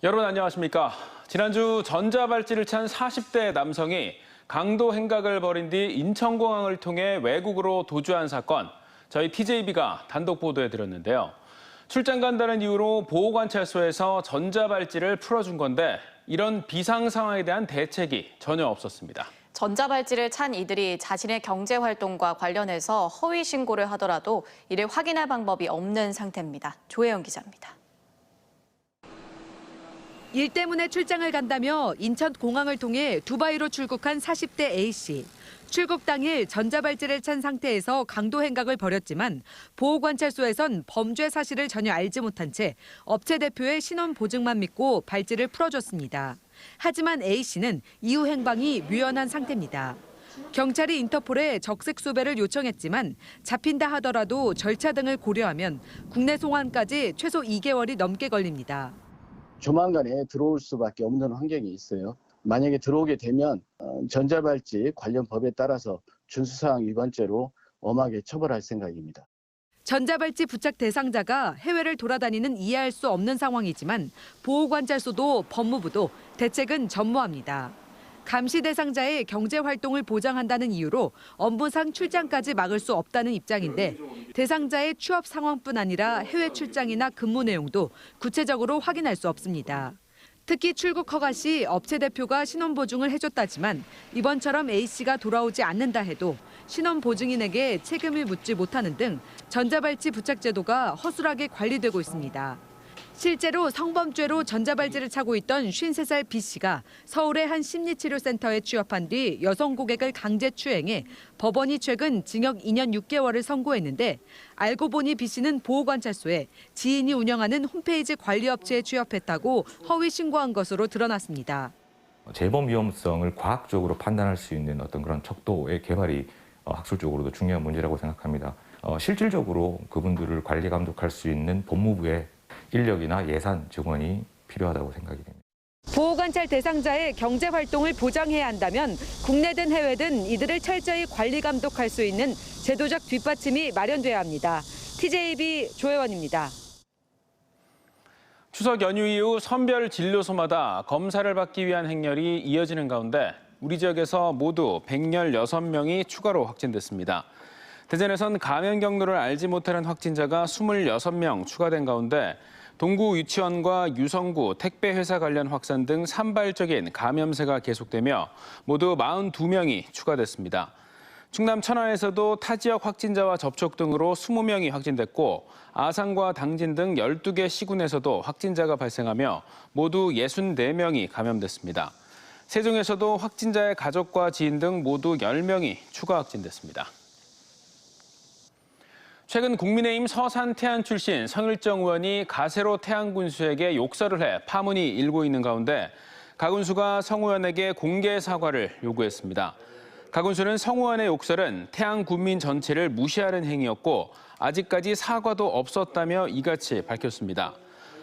여러분 안녕하십니까? 지난주 전자발찌를 찬 40대 남성이 강도 행각을 벌인 뒤 인천공항을 통해 외국으로 도주한 사건, 저희 TJB가 단독 보도해드렸는데요. 출장 간다는 이유로 보호관찰소에서 전자발찌를 풀어준 건데 이런 비상 상황에 대한 대책이 전혀 없었습니다. 전자발찌를 찬 이들이 자신의 경제활동과 관련해서 허위 신고를 하더라도 이를 확인할 방법이 없는 상태입니다. 조혜영 기자입니다. 일 때문에 출장을 간다며 인천공항을 통해 두바이로 출국한 40대 A씨. 출국 당일 전자발찌를 찬 상태에서 강도 행각을 벌였지만 보호관찰소에선 범죄 사실을 전혀 알지 못한 채 업체 대표의 신원 보증만 믿고 발찌를 풀어줬습니다. 하지만 A씨는 이후 행방이 묘연한 상태입니다. 경찰이 인터폴에 적색 수배를 요청했지만 잡힌다 하더라도 절차 등을 고려하면 국내 송환까지 최소 2개월이 넘게 걸립니다. 조만간에 들어올 수밖에 없는 환경이 있어요. 만약에 들어오게 되면 전자발찌 관련 법에 따라서 준수사항 위반죄로 엄하게 처벌할 생각입니다. 전자발찌 부착 대상자가 해외를 돌아다니는 이해할 수 없는 상황이지만 보호관찰소도 법무부도 대책은 전무합니다. 감시 대상자의 경제활동을 보장한다는 이유로 업무상 출장까지 막을 수 없다는 입장인데 대상자의 취업 상황뿐 아니라 해외 출장이나 근무 내용도 구체적으로 확인할 수 없습니다. 특히 출국 허가 시 업체 대표가 신원 보증을 해줬다지만 이번처럼 A씨가 돌아오지 않는다 해도 신원 보증인에게 책임을 묻지 못하는 등 전자발찌 부착 제도가 허술하게 관리되고 있습니다. 실제로 성범죄로 전자발찌를 차고 있던 53살 B씨가 서울의 한 심리치료센터에 취업한 뒤 여성 고객을 강제 추행해 법원이 최근 징역 2년 6개월을 선고했는데 알고 보니 B씨는 보호관찰소에 지인이 운영하는 홈페이지 관리업체에 취업했다고 허위 신고한 것으로 드러났습니다. 재범 위험성을 과학적으로 판단할 수 있는 어떤 그런 척도의 개발이 학술적으로도 중요한 문제라고 생각합니다. 실질적으로 그분들을 관리 감독할 수 있는 법무부의 인력이나 예산 지원이 필요하다고 생각이 됩니다. 보호관찰 대상자의 경제활동을 보장해야 한다면 국내든 해외든 이들을 철저히 관리 감독할 수 있는 제도적 뒷받침이 마련돼야 합니다. TJB 조혜원입니다. 추석 연휴 이후 선별 진료소마다 검사를 받기 위한 행렬이 이어지는 가운데 우리 지역에서 모두 116명이 추가로 확진됐습니다. 대전에선 감염 경로를 알지 못하는 확진자가 26명 추가된 가운데 동구 유치원과 유성구 택배회사 관련 확산 등 산발적인 감염세가 계속되며 모두 42명이 추가됐습니다. 충남 천안에서도 타 지역 확진자와 접촉 등으로 20명이 확진됐고 아산과 당진 등 12개 시군에서도 확진자가 발생하며 모두 64명이 감염됐습니다. 세종에서도 확진자의 가족과 지인 등 모두 10명이 추가 확진됐습니다. 최근 국민의힘 서산 태안 출신 성일정 의원이 가세로 태안 군수에게 욕설을 해 파문이 일고 있는 가운데 가 군수가 성 의원에게 공개 사과를 요구했습니다. 가 군수는 성 의원의 욕설은 태안 군민 전체를 무시하는 행위였고 아직까지 사과도 없었다며 이같이 밝혔습니다.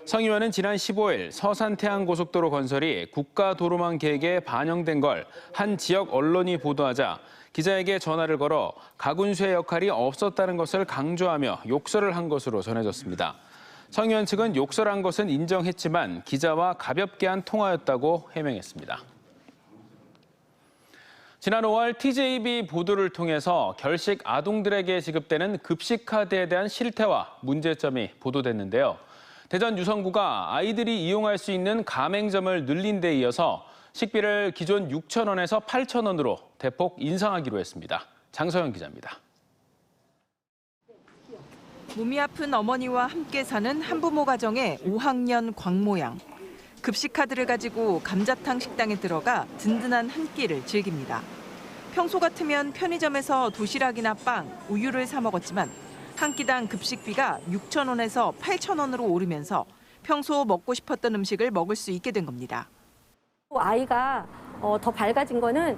성 의원은 지난 15일 서산 태안 고속도로 건설이 국가도로망 계획에 반영된 걸 한 지역 언론이 보도하자 기자에게 전화를 걸어 가 군수의 역할이 없었다는 것을 강조하며 욕설을 한 것으로 전해졌습니다. 성 의원 측은 욕설한 것은 인정했지만 기자와 가볍게 한 통화였다고 해명했습니다. 지난 5월 TJB 보도를 통해서 결식 아동들에게 지급되는 급식카드에 대한 실태와 문제점이 보도됐는데요. 대전 유성구가 아이들이 이용할 수 있는 가맹점을 늘린 데 이어서 식비를 기존 6,000원에서 8,000원으로 대폭 인상하기로 했습니다. 장서영 기자입니다. 몸이 아픈 어머니와 함께 사는 한부모 가정의 5학년 광모양. 급식카드를 가지고 감자탕 식당에 들어가 든든한 한 끼를 즐깁니다. 평소 같으면 편의점에서 도시락이나 빵, 우유를 사 먹었지만 한 끼당 급식비가 6,000원에서 8,000원으로 오르면서 평소 먹고 싶었던 음식을 먹을 수 있게 된 겁니다. 아이가 더 밝아진 거는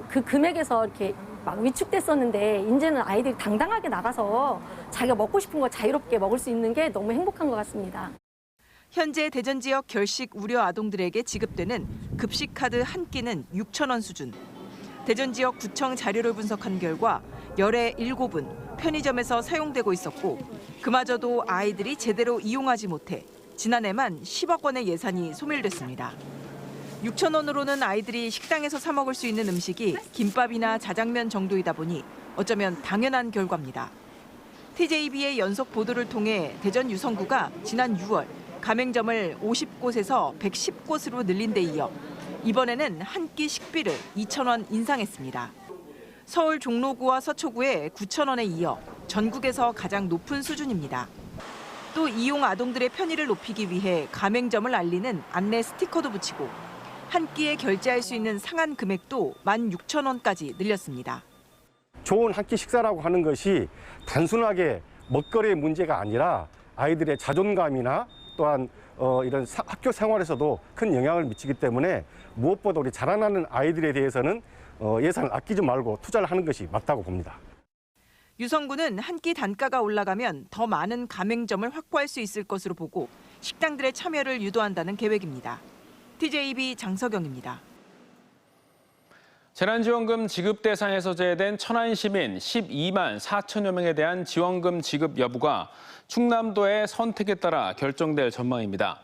그 금액에서 이렇게 막 위축됐었는데 이제는 아이들이 당당하게 나가서 자기가 먹고 싶은 거 자유롭게 먹을 수 있는 게 너무 행복한 것 같습니다. 현재 대전 지역 결식 우려 아동들에게 지급되는 급식카드 한 끼는 6,000원 수준. 대전 지역 구청 자료를 분석한 결과 열의 7은 편의점에서 사용되고 있었고 그마저도 아이들이 제대로 이용하지 못해 지난해만 10억 원의 예산이 소멸됐습니다. 6천 원으로는 아이들이 식당에서 사 먹을 수 있는 음식이 김밥이나 자장면 정도이다 보니 어쩌면 당연한 결과입니다. TJB의 연속 보도를 통해 대전 유성구가 지난 6월 가맹점을 50곳에서 110곳으로 늘린 데 이어 이번에는 한 끼 식비를 2천 원 인상했습니다. 서울 종로구와 서초구의 9천 원에 이어 전국에서 가장 높은 수준입니다. 또 이용 아동들의 편의를 높이기 위해 가맹점을 알리는 안내 스티커도 붙이고 한 끼에 결제할 수 있는 상한 금액도 16,000원까지 늘렸습니다. 좋은 한 끼 식사라고 하는 것이 단순하게 먹거리의 문제가 아니라 아이들의 자존감이나 또한 이런 학교 생활에서도 큰 영향을 미치기 때문에 무엇보다 우리 자라나는 아이들에 대해서는 예산을 아끼지 말고 투자를 하는 것이 맞다고 봅니다. 유성구는 한 끼 단가가 올라가면 더 많은 가맹점을 확보할 수 있을 것으로 보고 식당들의 참여를 유도한다는 계획입니다. TJB 장석영입니다. 재난지원금 지급 대상에서 제외된 천안 시민 12만 4천여 명에 대한 지원금 지급 여부가 충남도의 선택에 따라 결정될 전망입니다.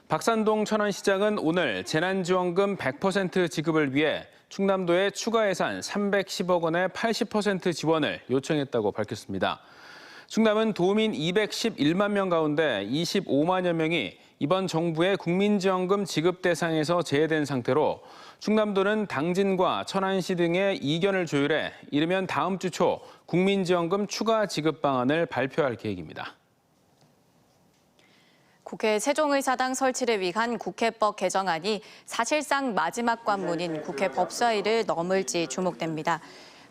박산동 천안시장은 오늘 재난지원금 100% 지급을 위해 충남도에 추가 예산 310억 원의 80% 지원을 요청했다고 밝혔습니다. 충남은 도민 211만 명 가운데 25만여 명이 이번 정부의 국민지원금 지급 대상에서 제외된 상태로 충남도는 당진과 천안시 등의 이견을 조율해 이르면 다음 주 초 국민지원금 추가 지급 방안을 발표할 계획입니다. 국회 세종의사당 설치를 위한 국회법 개정안이 사실상 마지막 관문인 국회 법사위를 넘을지 주목됩니다.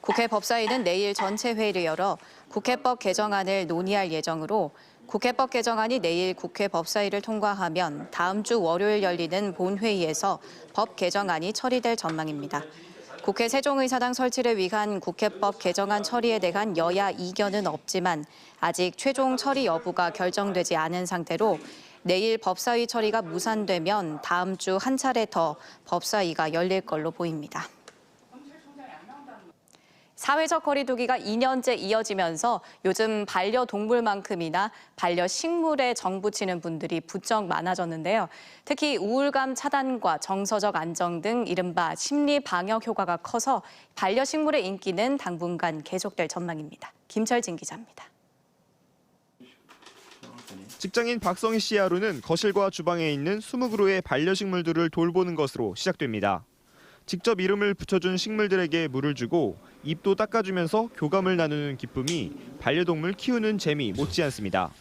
국회 법사위는 내일 전체 회의를 열어 국회법 개정안을 논의할 예정으로 국회법 개정안이 내일 국회 법사위를 통과하면 다음 주 월요일 열리는 본회의에서 법 개정안이 처리될 전망입니다. 국회 세종의사당 설치를 위한 국회법 개정안 처리에 대한 여야 이견은 없지만 아직 최종 처리 여부가 결정되지 않은 상태로 내일 법사위 처리가 무산되면 다음 주 한 차례 더 법사위가 열릴 걸로 보입니다. 사회적 거리두기가 2년째 이어지면서 요즘 반려동물만큼이나 반려식물에 정붙이는 분들이 부쩍 많아졌는데요. 특히 우울감 차단과 정서적 안정 등 이른바 심리 방역 효과가 커서 반려식물의 인기는 당분간 계속될 전망입니다. 김철진 기자입니다. 직장인 박성희 씨의 하루는 거실과 주방에 있는 20그루의 반려식물들을 돌보는 것으로 시작됩니다. 직접 이름을 붙여준 식물들에게 물을 주고 입도 닦아주면서 교감을 나누는 기쁨이 반려동물 키우는 재미 못지않습니다.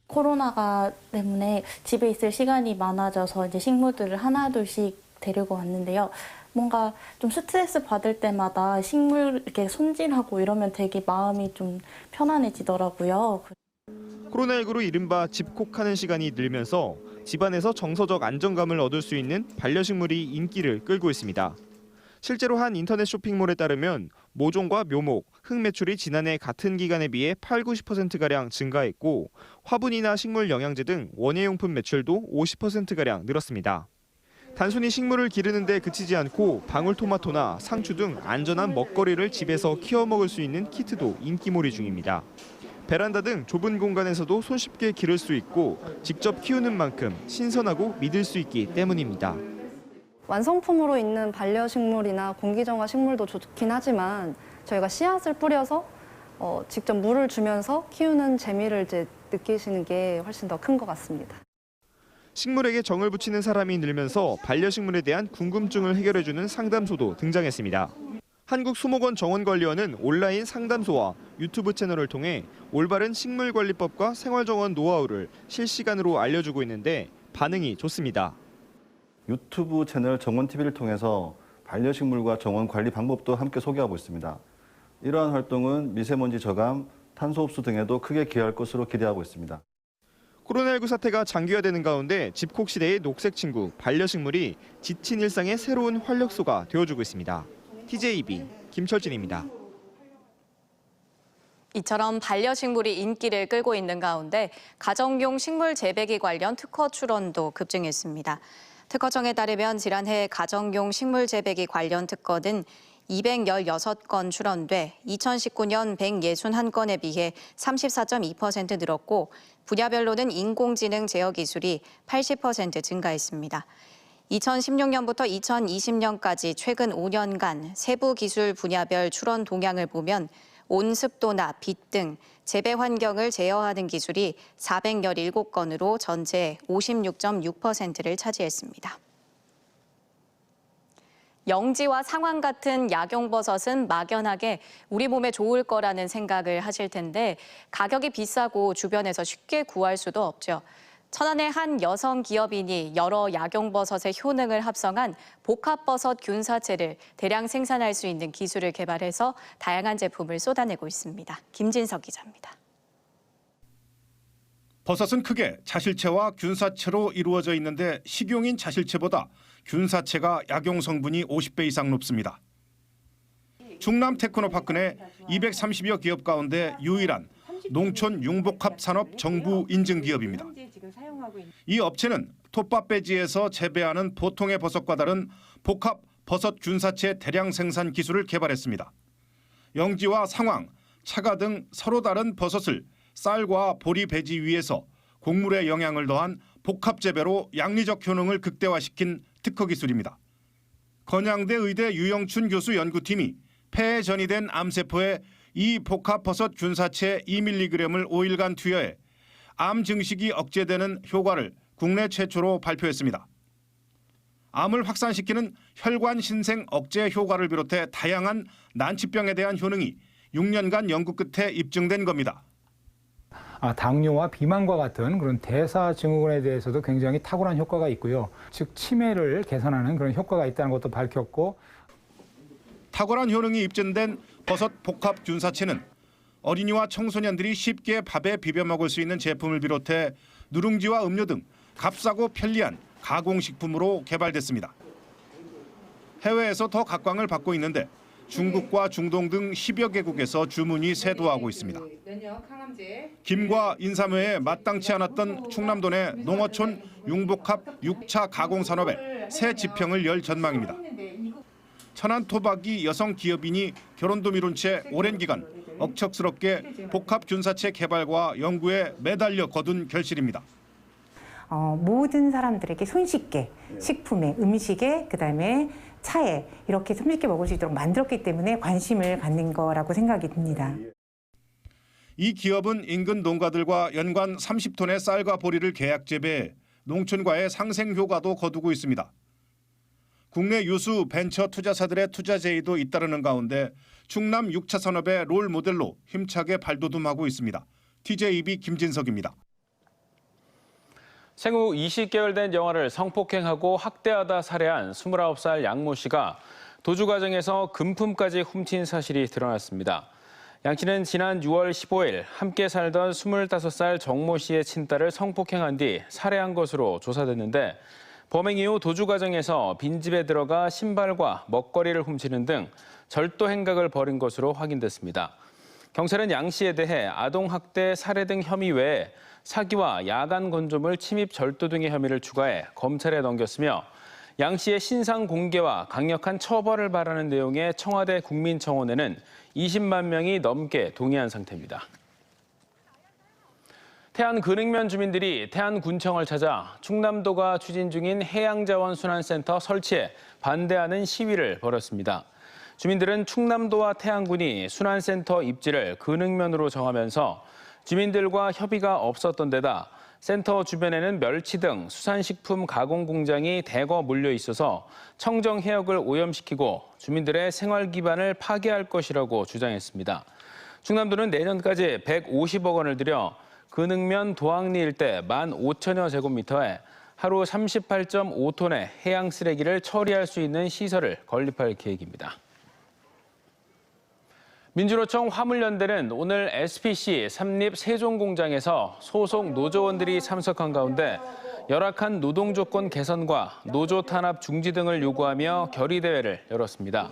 코로나가 때문에 집에 있을 시간이 많아져서 이제 식물들을 하나둘씩 데리고 왔는데요. 뭔가 좀 스트레스 받을 때마다 식물 이렇게 손질하고 이러면 되게 마음이 좀 편안해지더라고요. 코로나19로 이른바 집콕하는 시간이 늘면서 집안에서 정서적 안정감을 얻을 수 있는 반려식물이 인기를 끌고 있습니다. 실제로 한 인터넷 쇼핑몰에 따르면 모종과 묘목, 흙 매출이 지난해 같은 기간에 비해 80~90%가량 증가했고 화분이나 식물 영양제 등 원예용품 매출도 50%가량 늘었습니다. 단순히 식물을 기르는 데 그치지 않고 방울토마토나 상추 등 안전한 먹거리를 집에서 키워 먹을 수 있는 키트도 인기몰이 중입니다. 베란다 등 좁은 공간에서도 손쉽게 기를 수 있고 직접 키우는 만큼 신선하고 믿을 수 있기 때문입니다. 완성품으로 있는 반려식물이나 공기정화 식물도 좋긴 하지만 저희가 씨앗을 뿌려서 직접 물을 주면서 키우는 재미를 이제 느끼시는 게 훨씬 더 큰 것 같습니다. 식물에게 정을 붙이는 사람이 늘면서 반려식물에 대한 궁금증을 해결해주는 상담소도 등장했습니다. 한국수목원 정원관리원은 온라인 상담소와 유튜브 채널을 통해 올바른 식물관리법과 생활정원 노하우를 실시간으로 알려주고 있는데 반응이 좋습니다. 유튜브 채널 정원TV를 통해서 반려식물과 정원 관리 방법도 함께 소개하고 있습니다. 이러한 활동은 미세먼지 저감, 탄소 흡수 등에도 크게 기여할 것으로 기대하고 있습니다. 코로나19 사태가 장기화되는 가운데 집콕 시대의 녹색 친구, 반려식물이 지친 일상의 새로운 활력소가 되어주고 있습니다. TJB 김철진입니다. 이처럼 반려식물이 인기를 끌고 있는 가운데 가정용 식물 재배기 관련 특허 출원도 급증했습니다. 특허청에 따르면 지난해 가정용 식물 재배기 관련 특허는 216건 출원돼 2019년 161건에 비해 34.2% 늘었고 분야별로는 인공지능 제어 기술이 80% 증가했습니다. 2016년부터 2020년까지 최근 5년간 세부 기술 분야별 출원 동향을 보면 온습도나 빛 등 재배 환경을 제어하는 기술이 417건으로 전체 56.6%를 차지했습니다. 영지와 상황 같은 약용버섯은 막연하게 우리 몸에 좋을 거라는 생각을 하실 텐데 가격이 비싸고 주변에서 쉽게 구할 수도 없죠. 천안의 한 여성 기업인이 여러 약용버섯의 효능을 합성한 복합버섯 균사체를 대량 생산할 수 있는 기술을 개발해서 다양한 제품을 쏟아내고 있습니다. 김진석 기자입니다. 버섯은 크게 자실체와 균사체로 이루어져 있는데 식용인 자실체보다 균사체가 약용 성분이 50배 이상 높습니다. 충남 테크노파크 내 230여 기업 가운데 유일한 농촌 융복합 산업 정부 인증 기업입니다. 이 업체는 톱밥배지에서 재배하는 보통의 버섯과 다른 복합 버섯 균사체 대량 생산 기술을 개발했습니다. 영지와 상황, 차가 등 서로 다른 버섯을 쌀과 보리 배지 위에서 곡물의 영양을 더한 복합 재배로 양리적 효능을 극대화시킨 특허 기술입니다. 건양대 의대 유영춘 교수 연구팀이 폐에 전이된 암세포에 이 복합 버섯 균사체 2mg을 5일간 투여해 암 증식이 억제되는 효과를 국내 최초로 발표했습니다. 암을 확산시키는 혈관 신생 억제 효과를 비롯해 다양한 난치병에 대한 효능이 6년간 연구 끝에 입증된 겁니다. 당뇨와 비만과 같은 그런 대사증후군에 대해서도 굉장히 탁월한 효과가 있고요. 즉 치매를 개선하는 그런 효과가 있다는 것도 밝혔고, 탁월한 효능이 입증된 버섯 복합 균사체는 어린이와 청소년들이 쉽게 밥에 비벼 먹을 수 있는 제품을 비롯해 누룽지와 음료 등 값싸고 편리한 가공식품으로 개발됐습니다. 해외에서 더 각광을 받고 있는데 중국과 중동 등 10여 개국에서 주문이 쇄도하고 있습니다. 김과 인삼회에 마땅치 않았던 충남도 내 농어촌 융복합 6차 가공산업에 새 지평을 열 전망입니다. 천안 토박이 여성 기업인이 결혼도 미룬 채 오랜 기간 억척스럽게 복합 균사체 개발과 연구에 매달려 거둔 결실입니다. 모든 사람들에게 손쉽게 식품에, 음식에, 그다음에 차에 이렇게 손쉽게 먹을 수 있도록 만들었기 때문에 관심을 갖는 거라고 생각이 듭니다. 이 기업은 인근 농가들과 연간 30톤의 쌀과 보리를 계약 재배해 농촌과의 상생 효과도 거두고 있습니다. 국내 유수 벤처 투자사들의 투자 제의도 잇따르는 가운데 충남 6차 산업의 롤 모델로 힘차게 발돋움하고 있습니다. TJB 김진석입니다. 생후 20개월 된 영아를 성폭행하고 학대하다 살해한 29살 양모 씨가 도주 과정에서 금품까지 훔친 사실이 드러났습니다. 양 씨는 지난 6월 15일 함께 살던 25살 정모 씨의 친딸을 성폭행한 뒤 살해한 것으로 조사됐는데 범행 이후 도주 과정에서 빈집에 들어가 신발과 먹거리를 훔치는 등 절도 행각을 벌인 것으로 확인됐습니다. 경찰은 양 씨에 대해 아동학대, 살해 등 혐의 외에 사기와 야간 건조물 침입 절도 등의 혐의를 추가해 검찰에 넘겼으며 양 씨의 신상 공개와 강력한 처벌을 바라는 내용의 청와대 국민청원에는 20만 명이 넘게 동의한 상태입니다. 태안 근흥면 주민들이 태안군청을 찾아 충남도가 추진 중인 해양자원순환센터 설치에 반대하는 시위를 벌였습니다. 주민들은 충남도와 태안군이 순환센터 입지를 근흥면으로 정하면서 주민들과 협의가 없었던 데다 센터 주변에는 멸치 등 수산식품 가공 공장이 대거 몰려 있어서 청정 해역을 오염시키고 주민들의 생활 기반을 파괴할 것이라고 주장했습니다. 충남도는 내년까지 150억 원을 들여 근흥면 도항리 일대 15,000여 제곱미터에 하루 38.5톤의 해양 쓰레기를 처리할 수 있는 시설을 건립할 계획입니다. 민주노총 화물연대는 오늘 SPC 삼립 세종공장에서 소속 노조원들이 참석한 가운데 열악한 노동 조건 개선과 노조 탄압 중지 등을 요구하며 결의대회를 열었습니다.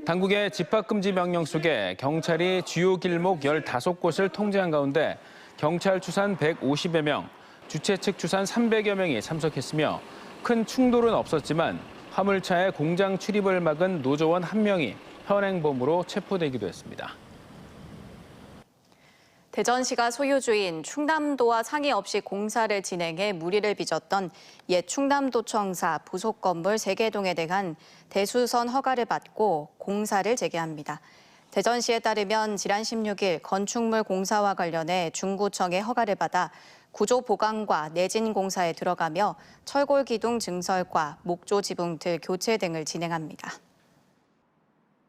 당국의 집합금지 명령 속에 경찰이 주요 길목 15곳을 통제한 가운데 경찰 추산 150여 명, 주최 측 추산 300여 명이 참석했으며 큰 충돌은 없었지만 화물차에 공장 출입을 막은 노조원 1명이 현행범으로 체포되기도 했습니다. 대전시가 소유주인 충남도와 상의 없이 공사를 진행해 무리를 빚었던 옛 충남도청사 부속 건물 3개 동에 대한 대수선 허가를 받고 공사를 재개합니다. 대전시에 따르면 지난 16일 건축물 공사와 관련해 중구청의 허가를 받아 구조 보강과 내진 공사에 들어가며 철골 기둥 증설과 목조 지붕틀 교체 등을 진행합니다.